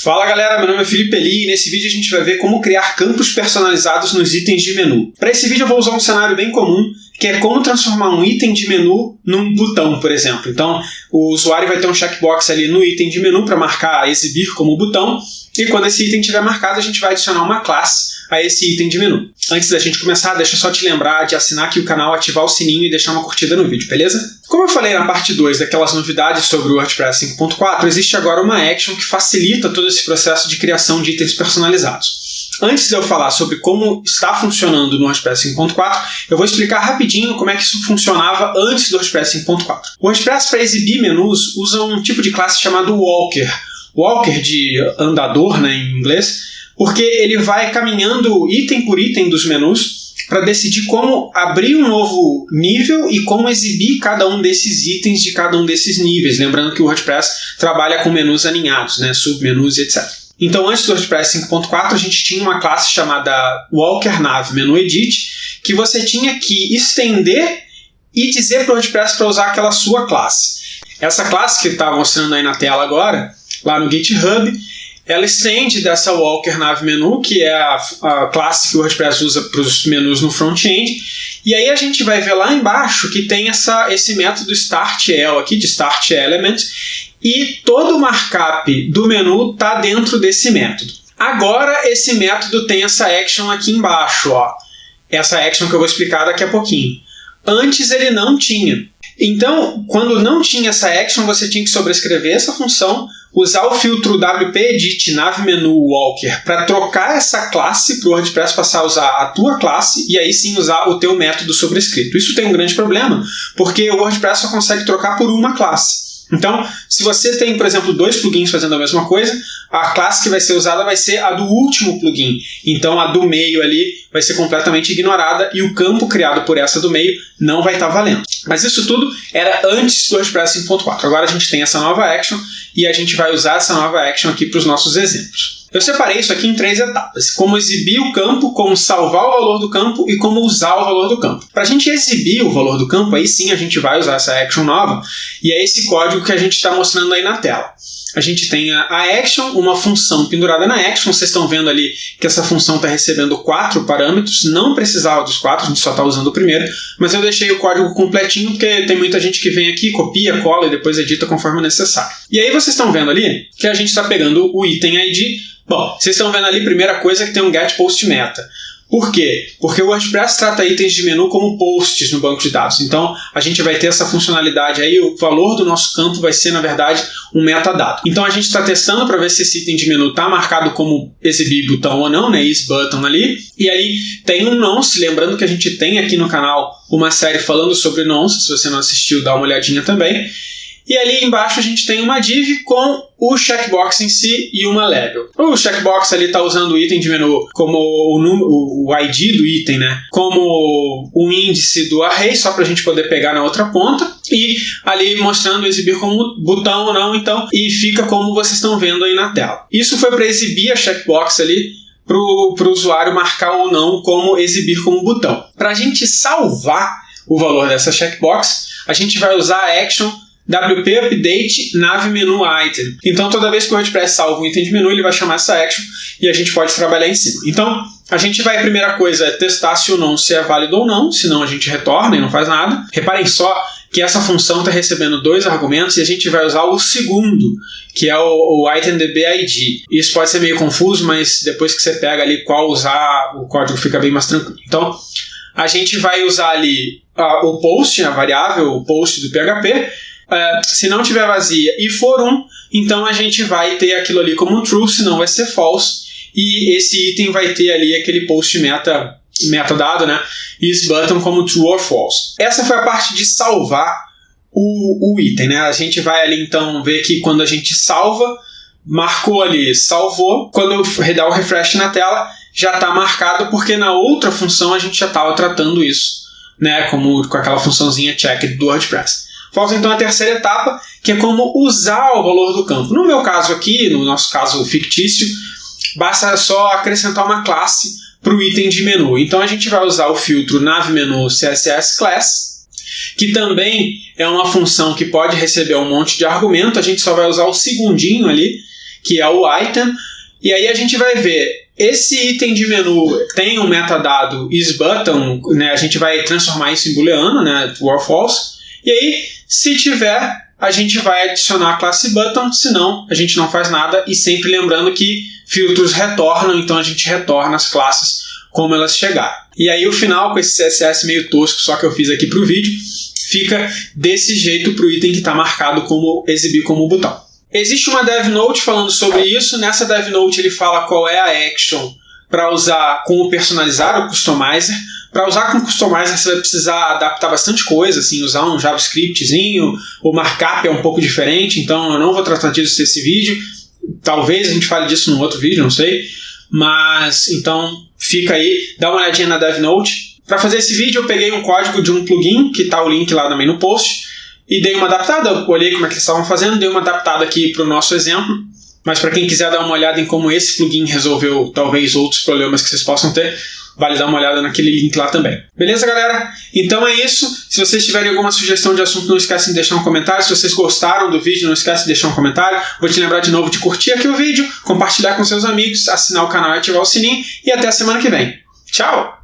Fala galera, meu nome é Felipe Eli e nesse vídeo a gente vai ver como criar campos personalizados nos itens de menu. Para esse vídeo eu vou usar um cenário bem comum, que é como transformar um item de menu num botão, por exemplo. Então o usuário vai ter um checkbox ali no item de menu para marcar exibir como botão, e quando esse item estiver marcado a gente vai adicionar uma classe a esse item de menu. Antes da gente começar, deixa eu só te lembrar de assinar aqui o canal, ativar o sininho e deixar uma curtida no vídeo, beleza? Como eu falei na parte 2 daquelas novidades sobre o WordPress 5.4, existe agora uma action que facilita todo esse processo de criação de itens personalizados. Antes de eu falar sobre como está funcionando no WordPress 5.4, eu vou explicar rapidinho como é que isso funcionava antes do WordPress 5.4. O WordPress, para exibir menus, usa um tipo de classe chamado Walker. Walker de andador, né, em inglês, porque ele vai caminhando item por item dos menus para decidir como abrir um novo nível e como exibir cada um desses itens de cada um desses níveis. Lembrando que o WordPress trabalha com menus alinhados, né, submenus, etc. Então, antes do WordPress 5.4, a gente tinha uma classe chamada Walker Nav Menu Edit, que você tinha que estender e dizer para o WordPress para usar aquela sua classe. Essa classe que está mostrando aí na tela agora, lá no GitHub, ela estende dessa Walker Nav Menu, que é a classe que o WordPress usa para os menus no front-end, e aí a gente vai ver lá embaixo que tem esse método StartEl aqui, de Start Element, e todo o markup do menu está dentro desse método. Agora esse método tem essa action aqui embaixo, ó. Essa action que eu vou explicar daqui a pouquinho. Antes ele não tinha. Então, quando não tinha essa action, você tinha que sobrescrever essa função, usar o filtro wp-edit nav-menu walker para trocar essa classe para o WordPress passar a usar a tua classe e aí sim usar o teu método sobrescrito. Isso tem um grande problema, porque o WordPress só consegue trocar por uma classe. Então, se você tem, por exemplo, 2 plugins fazendo a mesma coisa, a classe que vai ser usada vai ser a do último plugin. Então, a do meio ali vai ser completamente ignorada e o campo criado por essa do meio não vai estar valendo. Mas isso tudo era antes do WordPress 5.4. Agora a gente tem essa nova action e a gente vai usar essa nova action aqui para os nossos exemplos. Eu separei isso aqui em 3 etapas. Como exibir o campo, como salvar o valor do campo e como usar o valor do campo. Para a gente exibir o valor do campo, aí sim a gente vai usar essa action nova e é esse código que a gente está mostrando aí na tela. A gente tem a action, uma função pendurada na action. Vocês estão vendo ali que essa função está recebendo 4 parâmetros. Não precisava dos 4, a gente só está usando o primeiro. Mas eu deixei o código completinho porque tem muita gente que vem aqui, copia, cola e depois edita conforme necessário. E aí vocês estão vendo ali que a gente está pegando o item ID. Bom, vocês estão vendo ali, primeira coisa, que tem um getPostMeta. Por quê? Porque o WordPress trata itens de menu como posts no banco de dados. Então, a gente vai ter essa funcionalidade aí, o valor do nosso campo vai ser, na verdade, um metadado. Então, a gente está testando para ver se esse item de menu está marcado como exibir botão ou não, né? Esse button ali. E ali tem um nonce, lembrando que a gente tem aqui no canal uma série falando sobre nonce, se você não assistiu, dá uma olhadinha também. E ali embaixo a gente tem uma div com o checkbox em si e uma label. O checkbox ali está usando o item de menu como o ID do item, né? Como o índice do array, só para a gente poder pegar na outra ponta. E ali mostrando exibir como botão ou não, então, e fica como vocês estão vendo aí na tela. Isso foi para exibir a checkbox ali, para o usuário marcar ou não como exibir como botão. Para a gente salvar o valor dessa checkbox, a gente vai usar a action WP Update Nav Menu Item. Então, toda vez que o WordPress salva um item de menu, ele vai chamar essa action e a gente pode trabalhar em cima. Então, a gente vai, a primeira coisa, testar se o nonce é válido ou não, senão a gente retorna e não faz nada. Reparem só que essa função está recebendo 2 argumentos e a gente vai usar o segundo, que é o ItemDB-ID. Isso pode ser meio confuso, mas depois que você pega ali qual usar, o código fica bem mais tranquilo. Então, a gente vai usar ali o post, a variável, o post do PHP. Se não tiver vazia e for 1, então a gente vai ter aquilo ali como true, senão vai ser false. E esse item vai ter ali aquele post metadado, né? Is button como true or false. Essa foi a parte de salvar o item, né? A gente vai ali então ver que quando a gente salva, marcou ali, salvou. Quando eu dar o refresh na tela, já está marcado, porque na outra função a gente já estava tratando isso, né? Como com aquela funçãozinha checked do WordPress. Falta então a terceira etapa, que é como usar o valor do campo. No meu caso aqui, no nosso caso fictício, basta só acrescentar uma classe para o item de menu. Então a gente vai usar o filtro nav-menu CSS class, que também é uma função que pode receber um monte de argumento. A gente só vai usar o segundinho ali, que é o item. E aí a gente vai ver, esse item de menu tem um metadado isButton, né? A gente vai transformar isso em booleano, né? True or false. E aí, se tiver, a gente vai adicionar a classe button, senão a gente não faz nada. E sempre lembrando que filtros retornam, então a gente retorna as classes como elas chegaram. E aí o final, com esse CSS meio tosco, só que eu fiz aqui para o vídeo, fica desse jeito para o item que está marcado como exibir como botão. Existe uma dev note falando sobre isso. Nessa dev note ele fala qual é a action para usar com o personalizar, o customizer. Para usar com o customizer você vai precisar adaptar bastante coisa, assim, usar um JavaScriptzinho, o markup é um pouco diferente, então eu não vou tratar disso nesse vídeo. Talvez a gente fale disso num outro vídeo, não sei. Mas, então, fica aí, dá uma olhadinha na dev note. Para fazer esse vídeo eu peguei um código de um plugin, que está o link lá também no post, e dei uma adaptada, eu olhei como é que eles estavam fazendo, dei uma adaptada aqui para o nosso exemplo, mas para quem quiser dar uma olhada em como esse plugin resolveu talvez outros problemas que vocês possam ter, vale dar uma olhada naquele link lá também. Beleza, galera? Então é isso. Se vocês tiverem alguma sugestão de assunto, não esquecem de deixar um comentário. Se vocês gostaram do vídeo, não esquecem de deixar um comentário. Vou te lembrar de novo de curtir aqui o vídeo, compartilhar com seus amigos, assinar o canal e ativar o sininho. E até a semana que vem. Tchau!